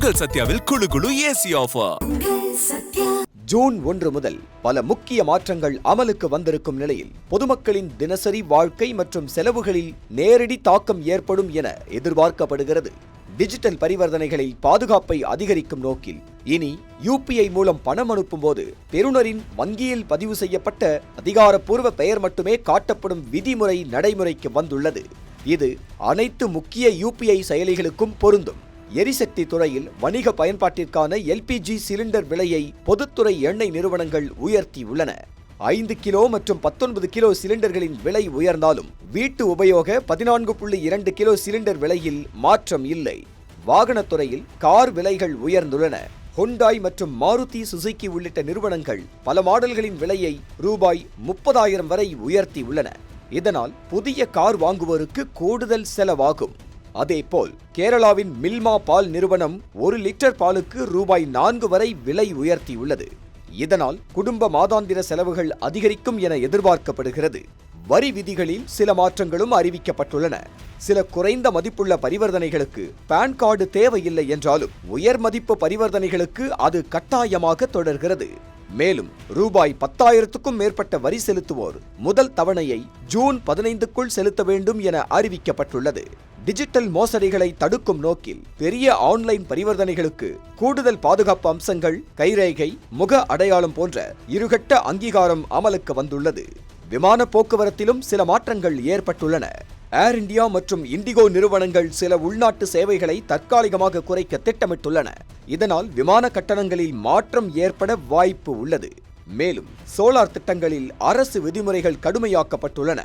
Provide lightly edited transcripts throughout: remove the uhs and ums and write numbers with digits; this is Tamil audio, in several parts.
உங்கள் சத்யாவில் குளு குளு ஏசி ஆஃபர். ஜூன் 1 முதல் பல முக்கிய மாற்றங்கள் அமலுக்கு வந்திருக்கும் நிலையில் பொதுமக்களின் தினசரி வாழ்க்கை மற்றும் செலவுகளில் நேரடி தாக்கம் ஏற்படும் என எதிர்பார்க்கப்படுகிறது. டிஜிட்டல் பரிவர்த்தனைகளில் பாதுகாப்பை அதிகரிக்கும் நோக்கில் இனி UPI மூலம் பணம் அனுப்பும் போது பெறுநரின் வங்கியில் பதிவு செய்யப்பட்ட அதிகாரப்பூர்வ பெயர் மட்டுமே காட்டப்படும் விதிமுறை நடைமுறைக்கு வந்துள்ளது. இது அனைத்து முக்கிய UPI செயலிகளுக்கும் பொருந்தும். எரிசக்தி துறையில் வணிக பயன்பாட்டிற்கான LPG சிலிண்டர் விலையை பொதுத்துறை எண்ணெய் நிறுவனங்கள் உயர்த்தியுள்ளன. 5 கிலோ மற்றும் 19 கிலோ சிலிண்டர்களின் விலை உயர்ந்தாலும் வீட்டு உபயோக 14.2 கிலோ சிலிண்டர் விலையில் மாற்றம் இல்லை. வாகனத்துறையில் கார் விலைகள் உயர்ந்துள்ளன. ஹுண்டாய் மற்றும் மாருதி சுசுகி உள்ளிட்ட நிறுவனங்கள் பல மாடல்களின் விலையை ரூபாய் 30,000 வரை உயர்த்தியுள்ளன. இதனால் புதிய கார் வாங்குவோருக்கு கூடுதல் செலவாகும். அதேபோல் கேரளாவின் மில்மா பால் நிறுவனம் 1 லிட்டர் பாலுக்கு ரூபாய் 4 வரை விலை உயர்த்தியுள்ளது. இதனால் குடும்ப மாதாந்திர செலவுகள் அதிகரிக்கும் என எதிர்பார்க்கப்படுகிறது. வரி விதிகளில் சில மாற்றங்களும் அறிவிக்கப்பட்டுள்ளன. சில குறைந்த மதிப்புள்ள பரிவர்த்தனைகளுக்கு பான் கார்டு தேவையில்லை என்றாலும் உயர் மதிப்பு பரிவர்த்தனைகளுக்கு அது கட்டாயமாக தொடர்கிறது. மேலும் ரூபாய் 10,000க்கும் மேற்பட்ட வரி செலுத்துவோர் முதல் தவணையை ஜூன் 15க்குள் செலுத்த வேண்டும் என அறிவிக்கப்பட்டுள்ளது. டிஜிட்டல் மோசடிகளை தடுக்கும் நோக்கில் பெரிய ஆன்லைன் பரிவர்த்தனைகளுக்கு கூடுதல் பாதுகாப்பு அம்சங்கள், கைரேகை, முக அடையாளம் போன்ற இருகட்ட அங்கீகாரம் அமலுக்கு வந்துள்ளது. விமான போக்குவரத்திலும் சில மாற்றங்கள் ஏற்பட்டுள்ளன. ஏர் இந்தியா மற்றும் இண்டிகோ நிறுவனங்கள் சில உள்நாட்டு சேவைகளை தற்காலிகமாக குறைக்க திட்டமிட்டுள்ளன. இதனால் விமான கட்டணங்களில் மாற்றம் ஏற்பட வாய்ப்பு உள்ளது. மேலும் சோலார் திட்டங்களில் அரசு விதிமுறைகள் கடுமையாக்கப்பட்டுள்ளன.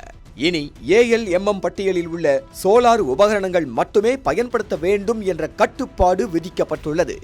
இனி ALMM பட்டியலில் உள்ள சோலார் உபகரணங்கள் மட்டுமே பயன்படுத்த வேண்டும் என்ற கட்டுப்பாடு விதிக்கப்பட்டுள்ளது.